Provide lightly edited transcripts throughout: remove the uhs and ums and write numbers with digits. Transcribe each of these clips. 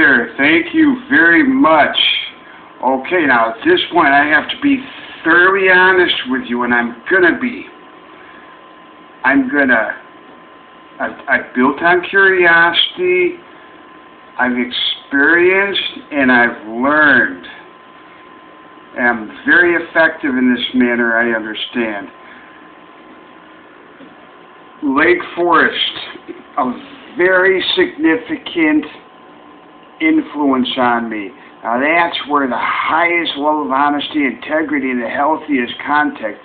there. Thank you very much. Okay, now at this point I have to be thoroughly honest with you, and I'm gonna be. I've built on curiosity, I've experienced, and I've learned. And I'm very effective in this manner, I understand. Lake Forest, a very significant influence on me. Now that's where the highest level of honesty, integrity, and the healthiest contact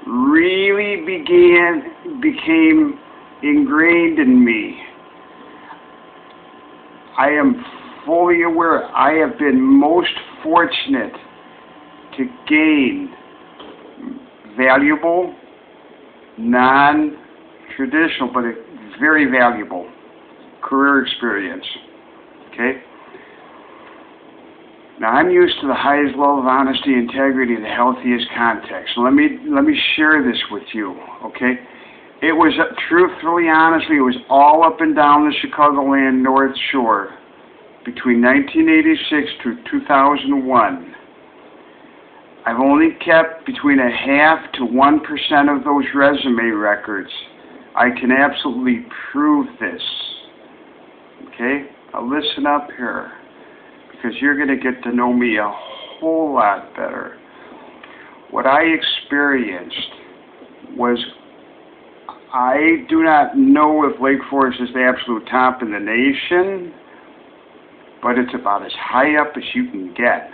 really became ingrained in me. I am fully aware I have been most fortunate to gain valuable, non-traditional, but very valuable career experience. Okay? Now I'm used to the highest level of honesty, integrity, and the healthiest context. So let me share this with you. Okay? It was, truthfully, honestly, it was all up and down the Chicagoland North Shore between 1986 to 2001. I've only kept between 0.5% to 1% of those resume records. I can absolutely prove this. Okay? Now listen up here, because you're going to get to know me a whole lot better. What I experienced was, I do not know if Lake Forest is the absolute top in the nation, but it's about as high up as you can get.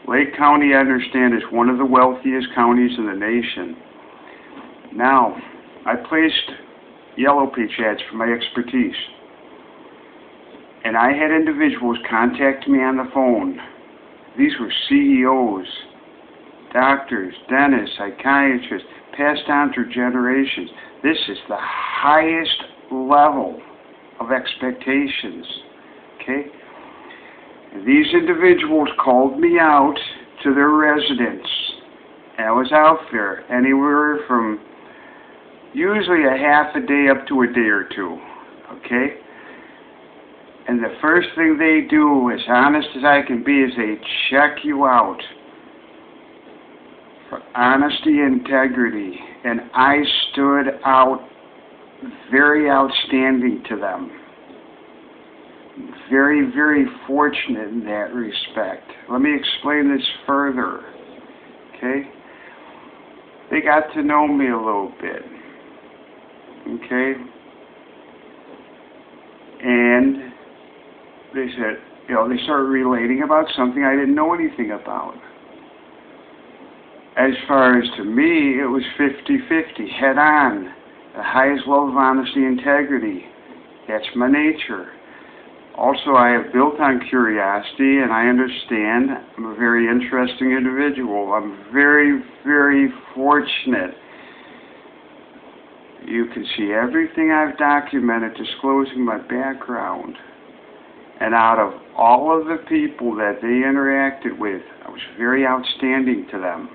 Lake County, I understand, is one of the wealthiest counties in the nation. Now, I placed Yellow Page ads for my expertise. And I had individuals contact me on the phone. These were CEOs, doctors, dentists, psychiatrists, passed on through generations. This is the highest level of expectations. Okay? And these individuals called me out to their residence. And I was out there anywhere from usually a half a day up to a day or two. Okay? And the first thing they do, as honest as I can be, is they check you out for honesty and integrity. And I stood out very outstanding to them. Very, very fortunate in that respect. Let me explain this further. Okay? They got to know me a little bit. Okay? And they said, they started relating about something I didn't know anything about. As far as to me, it was 50-50, head on. The highest level of honesty and integrity. That's my nature. Also, I have built on curiosity, and I understand I'm a very interesting individual. I'm very, very fortunate. You can see everything I've documented disclosing my background. And out of all of the people that they interacted with, I was very outstanding to them.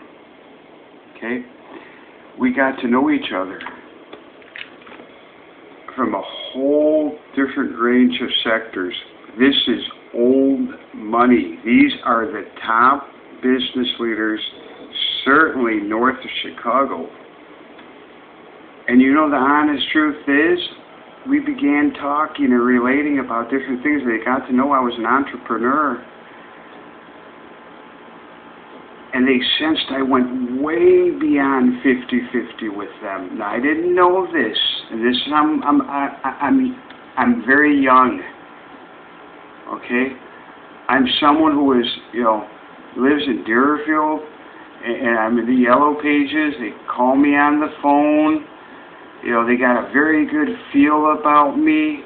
Okay? We got to know each other from a whole different range of sectors. This is old money. These are the top business leaders, certainly north of Chicago. And you know, the honest truth is, we began talking and relating about different things. They got to know I was an entrepreneur. And they sensed I went way beyond 50-50 with them. Now, I didn't know this. And this is, I'm very young. Okay? I'm someone who is, lives in Deerfield, and I'm in the Yellow Pages. They call me on the phone. They got a very good feel about me.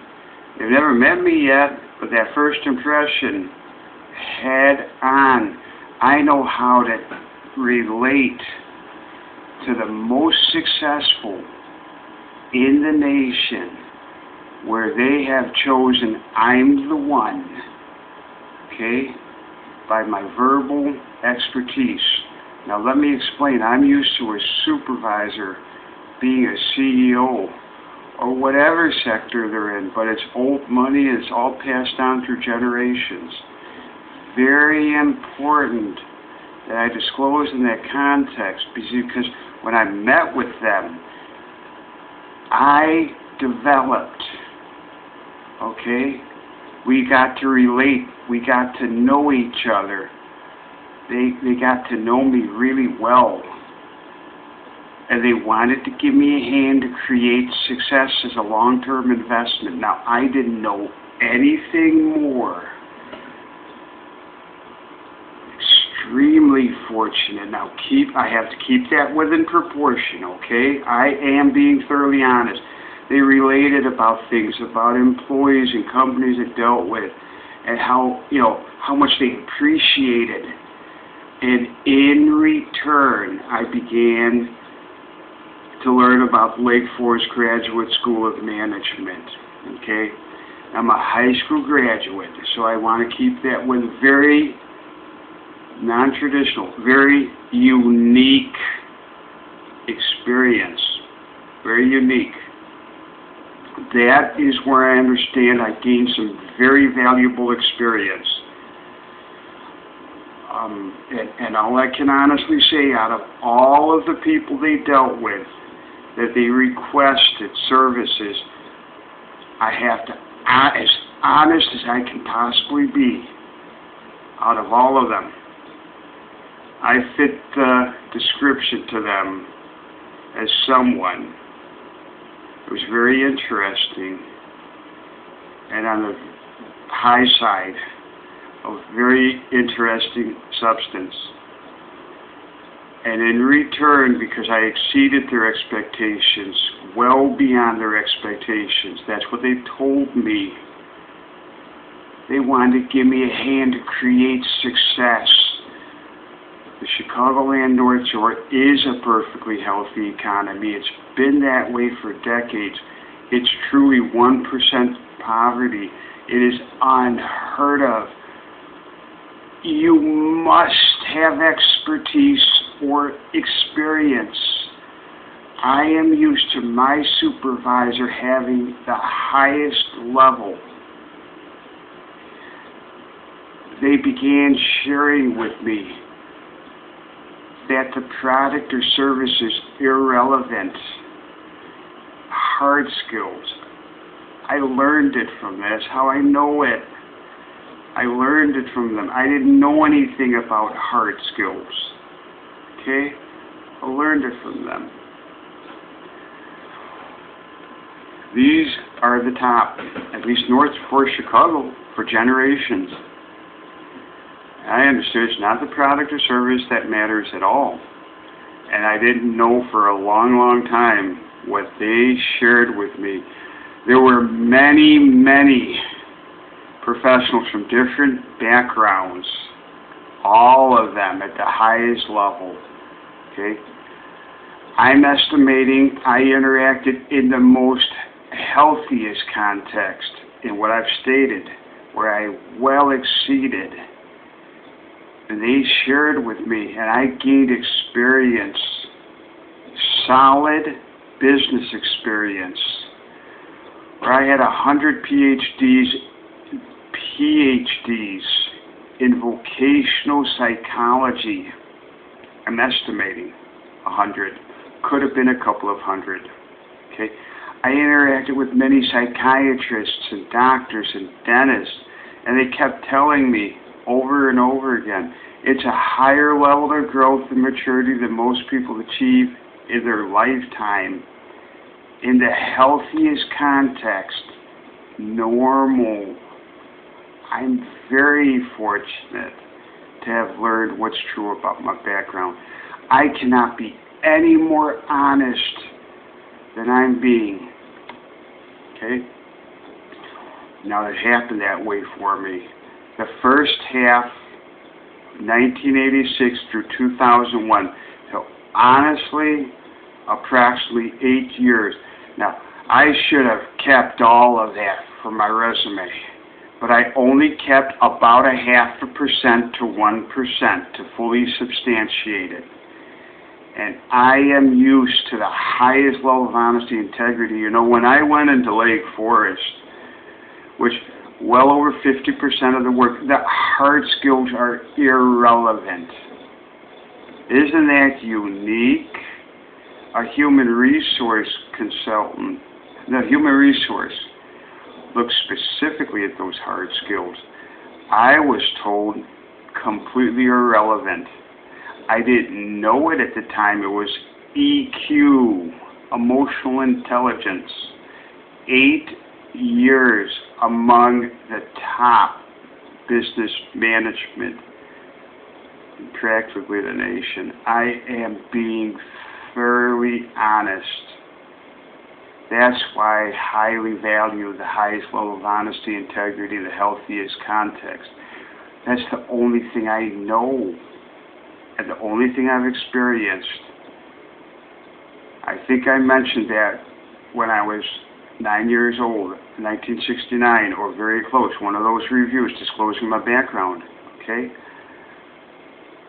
They've never met me yet, but that first impression, head on. I know how to relate to the most successful in the nation, where they have chosen I'm the one, okay, by my verbal expertise. Now let me explain. I'm used to a supervisor being a CEO or whatever sector they're in, but it's old money and it's all passed down through generations. Very important that I disclose in that context, because when I met with them, I developed, okay? We got to relate. We got to know each other. They got to know me really well. And they wanted to give me a hand to create success as a long-term investment. Now, I didn't know anything more. Extremely fortunate. Now, I have to keep that within proportion, okay? I am being thoroughly honest. They related about things, about employees and companies I dealt with, and how, how much they appreciated. And in return, I began to learn about Lake Forest Graduate School of Management, okay? I'm a high school graduate, so I want to keep that with very non-traditional, very unique experience, very unique. That is where I understand I gained some very valuable experience. And all I can honestly say, out of all of the people they dealt with, that they requested services, I have to, as honest as I can possibly be, out of all of them, I fit the description to them as someone who was very interesting and on the high side of very interesting substance. And in return, because I exceeded their expectations, well beyond their expectations, that's what they told me. They wanted to give me a hand to create success. The Chicagoland North Shore is a perfectly healthy economy. It's been that way for decades. It's truly 1% poverty. It is unheard of. You must have expertise or experience. I am used to my supervisor having the highest level. They began sharing with me that the product or service is irrelevant. Hard skills. I learned it from them. That's how I know it. I learned it from them. I didn't know anything about hard skills. Okay? I learned it from them. These are the top, at least north for Chicago, for generations. I understood it's not the product or service that matters at all. And I didn't know for a long, long time what they shared with me. There were many, many professionals from different backgrounds, all of them at the highest level. Okay? I'm estimating I interacted in the most healthiest context in what I've stated, where I well exceeded. And they shared with me, and I gained experience, solid business experience, where I had 100 PhDs in vocational psychology. I'm estimating 100. Could have been a couple of hundred. Okay? I interacted with many psychiatrists and doctors and dentists, and they kept telling me over and over again, it's a higher level of growth and maturity than most people achieve in their lifetime. In the healthiest context, normal. I'm very fortunate to have learned what's true about my background. I cannot be any more honest than I'm being. Okay? Now it happened that way for me. The first half, 1986 through 2001, so honestly, approximately 8 years. Now, I should have kept all of that for my resume, but I only kept about 0.5% to 1% to fully substantiate it. And I am used to the highest level of honesty and integrity. You know, when I went into Lake Forest, which well over 50% of the work, the hard skills are irrelevant. Isn't that unique? A human resource consultant, the human resource, looks specifically at those hard skills. I was told completely irrelevant. I didn't know it at the time. It was EQ, emotional intelligence. 8 years among the top business management in practically the nation. I am being thoroughly honest. That's why I highly value the highest level of honesty, integrity, the healthiest context. That's the only thing I know and the only thing I've experienced. I think I mentioned that when I was 9 years old, 1969, or very close, one of those reviews disclosing my background, okay?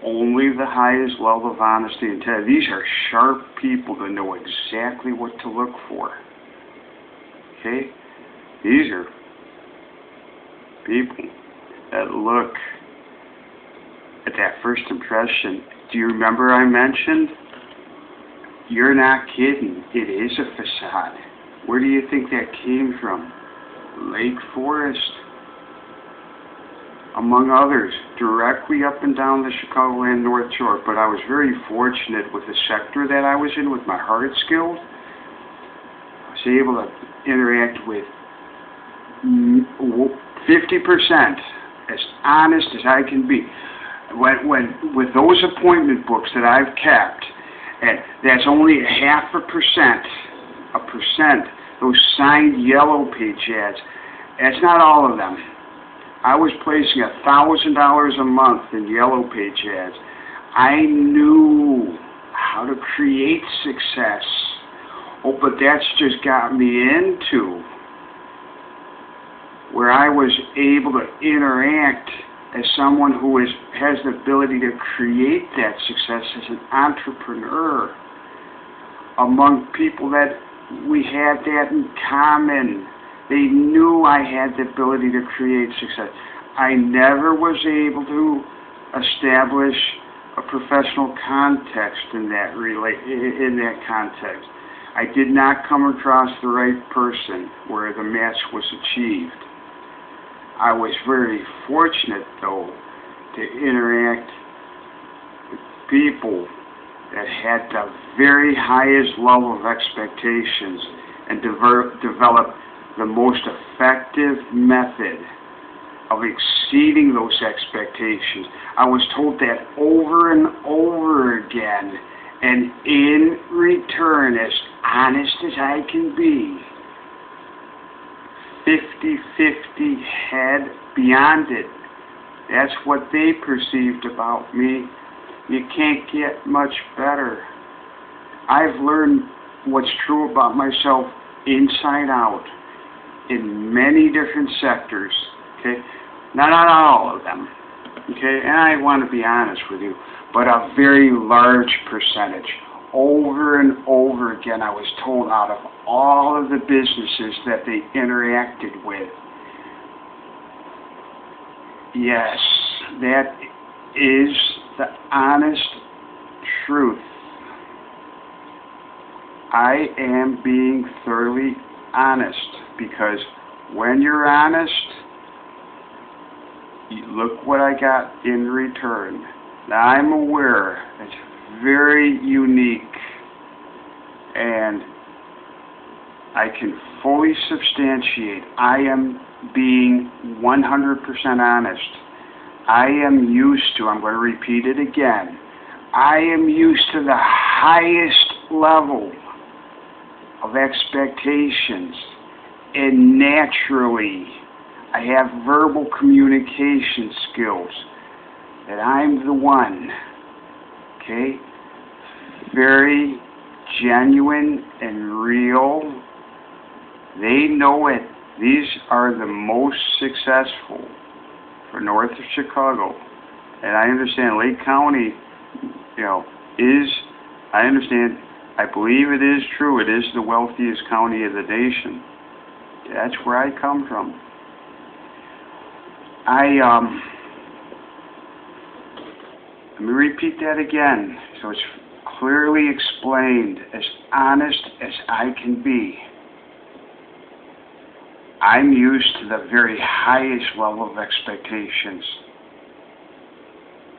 Only the highest level of honesty and integrity. These are sharp people that know exactly what to look for. Okay? These are people that look at that first impression. Do you remember I mentioned? You're not kidding. It is a facade. Where do you think that came from? Lake Forest, among others, directly up and down the Chicagoland North Shore. But I was very fortunate with the sector that I was in, with my hard skills. I was able to interact with 50%, as honest as I can be. With those appointment books that I've kept, and that's only 0.5%, those signed yellow page ads, that's not all of them. I was placing $1,000 a month in yellow page ads. I knew how to create success. Oh, but that's just got me into where I was able to interact as someone who has the ability to create that success as an entrepreneur among people that we had that in common. They knew I had the ability to create success. I never was able to establish a professional context in that context. I did not come across the right person where the match was achieved. I was very fortunate, though, to interact with people that had the very highest level of expectations and develop the most effective method of exceeding those expectations. I was told that over and over again, and in return, as honest as I can be, 50-50 head beyond it. That's what they perceived about me. You can't get much better. I've learned what's true about myself inside out in many different sectors, okay? Not all of them, okay? And I want to be honest with you, but a very large percentage. Over and over again, I was told out of all of the businesses that they interacted with, yes, that is the honest truth. I am being thoroughly honest, because when you're honest, look what I got in return. Now, I'm aware it's very unique, and I can fully substantiate I am being 100% honest. I am used to, I'm going to repeat it again, I am used to the highest level of expectations, and naturally I have verbal communication skills, that I'm the one, okay, very genuine and real. They know it. These are the most successful for north of Chicago. And I understand Lake County, is I understand. I believe it is true. It is the wealthiest county of the nation. That's where I come from. Let me repeat that again, so it's clearly explained, as honest as I can be. I'm used to the very highest level of expectations.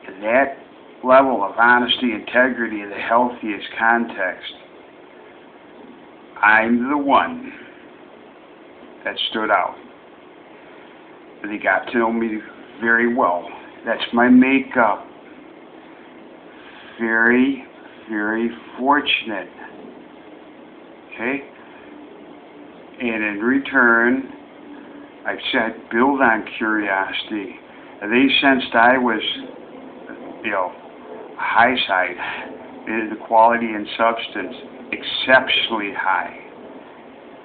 In that level of honesty, integrity, in the healthiest context, I'm the one that stood out. They got to know me very well. That's my makeup. Very, very fortunate. Okay? And in return, I've said, build on curiosity. And they sensed I was, high side in the quality and substance, exceptionally high.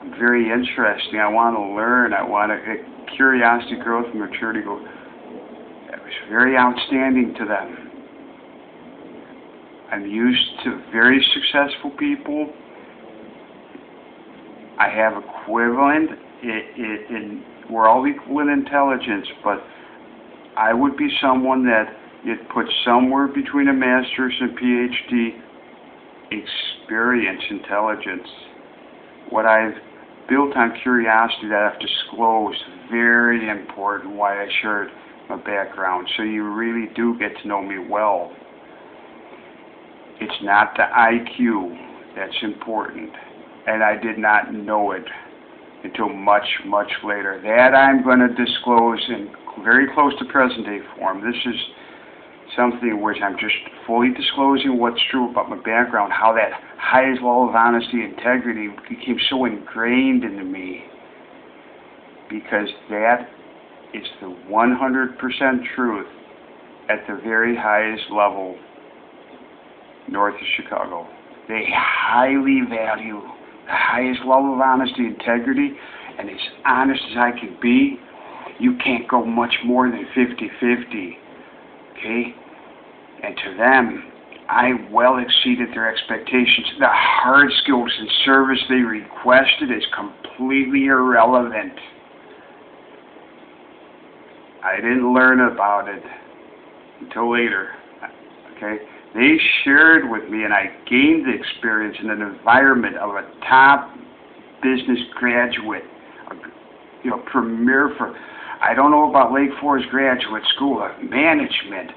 I'm very interesting. I want to learn. I want to, curiosity, growth, and maturity go. It was very outstanding to them. I'm used to very successful people. I have equivalent we're all equal in intelligence, but I would be someone that it puts somewhere between a master's and PhD experience, intelligence. What I've built on curiosity that I've disclosed, very important, why I shared my background, so you really do get to know me well. It's not the IQ that's important, and I did not know it until much, much later. That I'm going to disclose in very close to present day form. This is something which I'm just fully disclosing what's true about my background, how that highest level of honesty and integrity became so ingrained into me, because that is the 100% truth at the very highest level north of Chicago. They highly value the highest level of honesty, integrity, and as honest as I can be, you can't go much more than 50-50, okay? And to them, I well exceeded their expectations. The hard skills and service they requested is completely irrelevant. I didn't learn about it until later, okay? They shared with me, and I gained the experience in an environment of a top business graduate, premier for, I don't know about Lake Forest Graduate School of Management,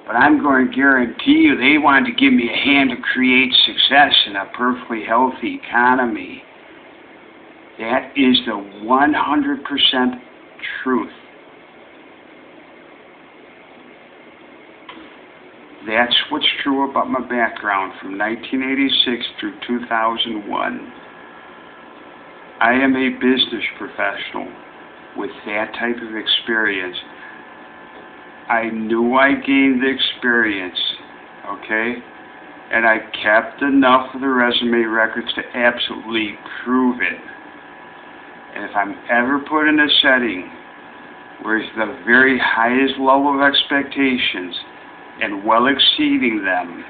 but I'm going to guarantee you they wanted to give me a hand to create success in a perfectly healthy economy. That is the 100% truth. That's what's true about my background from 1986 through 2001. I am a business professional with that type of experience. I knew I gained the experience, okay? And I kept enough of the resume records to absolutely prove it. And if I'm ever put in a setting where it's the very highest level of expectations and well exceeding them,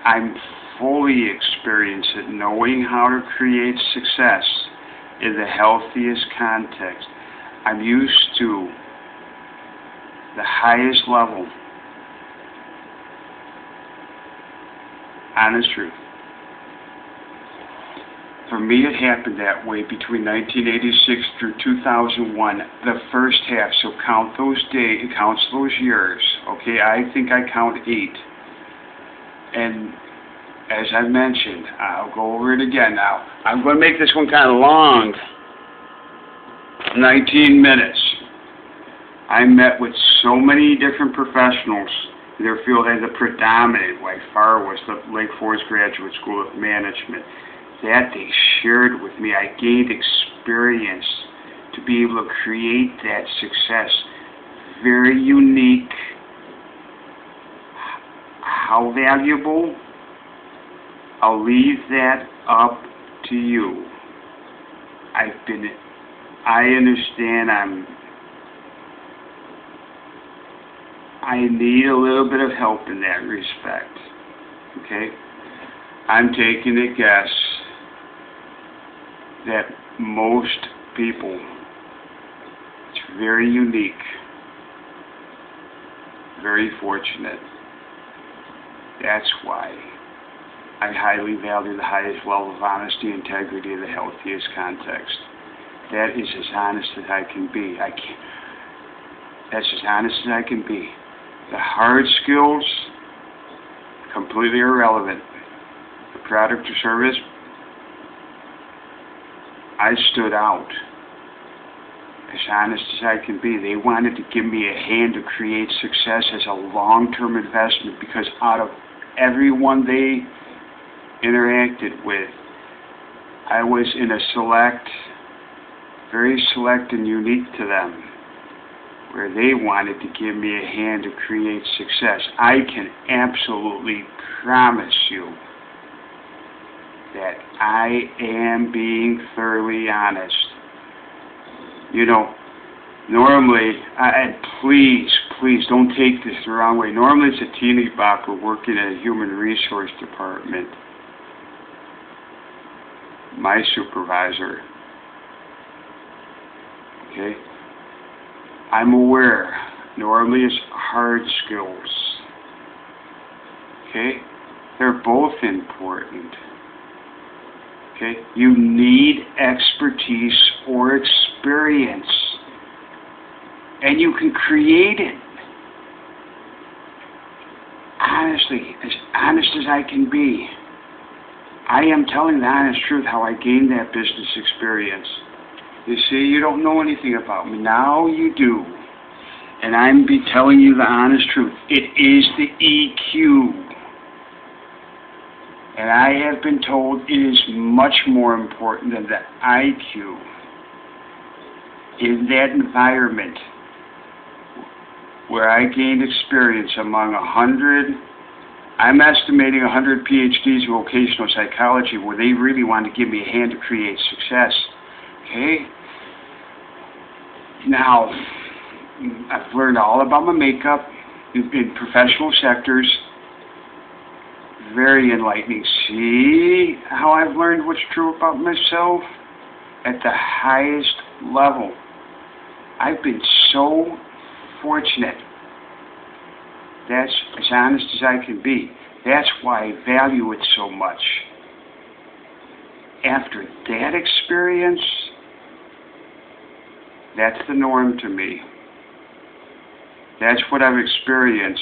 I'm fully experienced at knowing how to create success in the healthiest context. I'm used to the highest level. Honest truth. For me, it happened that way between 1986 through 2001, the first half. So count those days, count those years. Okay, I think I count 8. And as I mentioned, I'll go over it again now. I'm going to make this one kind of long. 19 minutes. I met with so many different professionals in their field, and the predominant, by far, was the Lake Forest Graduate School of Management. That they shared with me. I gained experience to be able to create that success. Very unique. How valuable? I'll leave that up to you. I understand I need a little bit of help in that respect. Okay? I'm taking a guess that most people, it's very unique, very fortunate. That's why I highly value the highest level of honesty and integrity in the healthiest context. That is as honest as I can be. That's as honest as I can be. The hard skills, completely irrelevant. The product or service, I stood out. As honest as I can be. They wanted to give me a hand to create success as a long-term investment, because out of everyone they interacted with, I was in a very select and unique to them, where they wanted to give me a hand to create success. I can absolutely promise you that I am being thoroughly honest. You know, normally, and please don't take this the wrong way. Normally it's a teeny bopper working in a human resource department. My supervisor. Okay? I'm aware. Normally it's hard skills. Okay? They're both important. Okay? You need expertise or experience, and you can create it. Honestly, as honest as I can be, I am telling the honest truth how I gained that business experience. You see, you don't know anything about me. Now you do. And I'm telling you the honest truth. It is the EQ. And I have been told it is much more important than the IQ. In that environment where I gained experience among 100, I'm estimating 100 PhDs in vocational psychology, where they really want to give me a hand to create success. Okay? Now, I've learned all about my makeup in professional sectors. Very enlightening. See how I've learned what's true about myself? At the highest level. I've been so fortunate. That's as honest as I can be. That's why I value it so much. After that experience, that's the norm to me. That's what I've experienced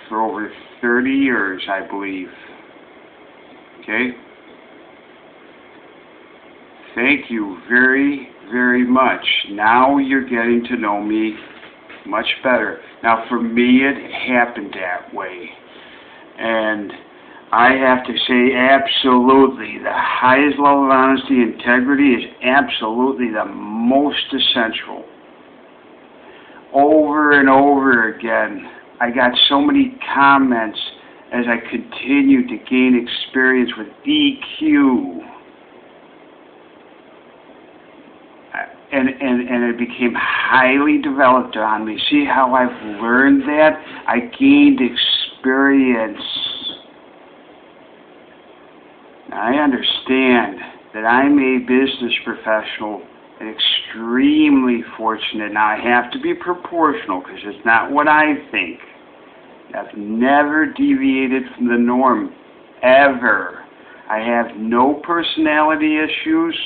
for over 30 years, I believe. Okay? Thank you very, very much. Now you're getting to know me much better. Now, for me, it happened that way. And I have to say, absolutely, the highest level of honesty and integrity is absolutely the most essential. Over and over again, I got so many comments as I continued to gain experience with EQ. And it became highly developed on me. See how I've learned that? I gained experience. Now, I understand that I'm a business professional and extremely fortunate. Now, I have to be proportional because it's not what I think. I've never deviated from the norm, ever. I have no personality issues,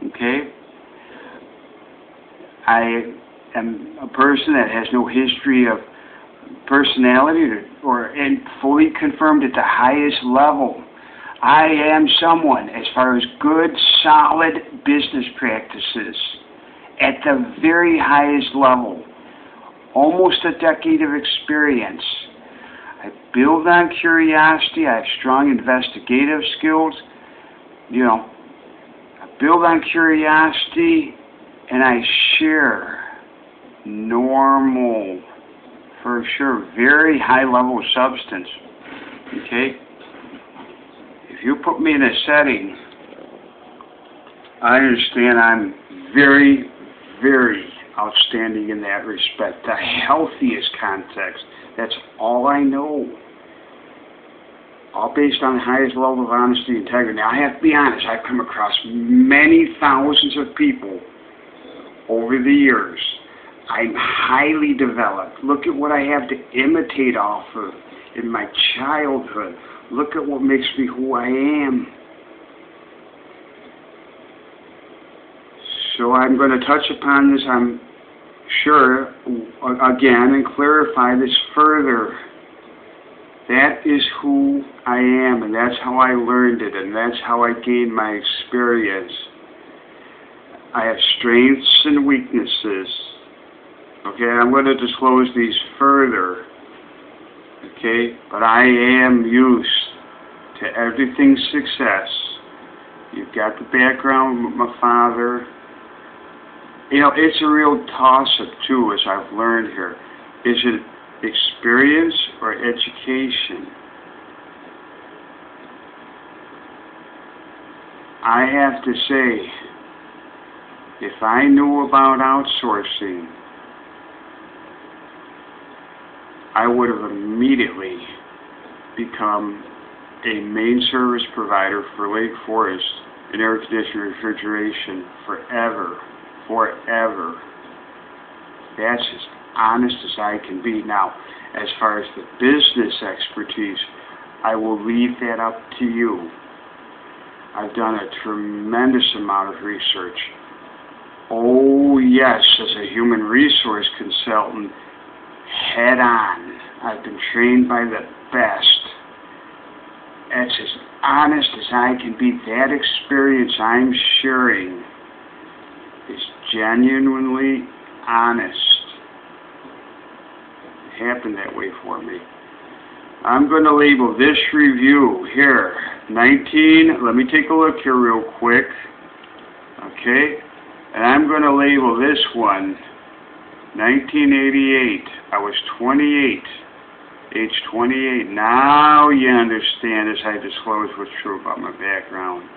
okay? I am a person that has no history of personality and fully confirmed at the highest level. I am someone, as far as good, solid business practices, at the very highest level, almost a decade of experience. I build on curiosity. I have strong investigative skills. You know, I build on curiosity, and I share normal, for sure, very high level substance. Okay? If you put me in a setting, I understand I'm very, very outstanding in that respect. The healthiest context. That's all I know. all based on the highest level of honesty and integrity. Now, I have to be honest, I've come across many thousands of people over the years. I'm highly developed. Look at what I have to imitate off of in my childhood. Look at what makes me who I am. So I'm going to touch upon this, I'm sure, again, and clarify this further. That is who I am, and that's how I learned it, and that's how I gained my experience. I have strengths and weaknesses. Okay, I'm going to disclose these further. Okay, but I am used to everything's success. You've got the background with my father. You know, it's a real toss-up, too, as I've learned here. Is it experience or education? I have to say, if I knew about outsourcing, I would have immediately become a main service provider for Lake Forest and air conditioning refrigeration forever. Forever. That's as honest as I can be. Now, as far as the business expertise, I will leave that up to you. I've done a tremendous amount of research. Oh yes, as a human resource consultant, head on. I've been trained by the best. That's as honest as I can be. That experience I'm sharing is genuinely honest. It happened that way for me. I'm going to label this review here 19. Let me take a look here real quick. Okay, and I'm going to label this one 1988. I was 28, age 28. Now you understand as I disclose what's true about my background.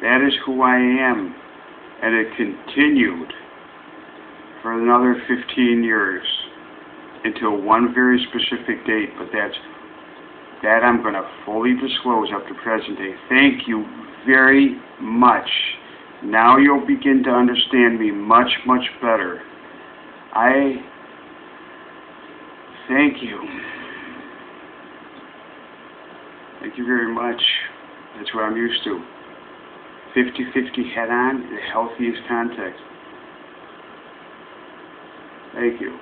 That is who I am, and it continued for another 15 years until one very specific date, but that I'm going to fully disclose up to present day. Thank you very much. Now you'll begin to understand me much, much better. I thank you. Thank you very much. That's what I'm used to. 50-50 head on, the healthiest context. Thank you.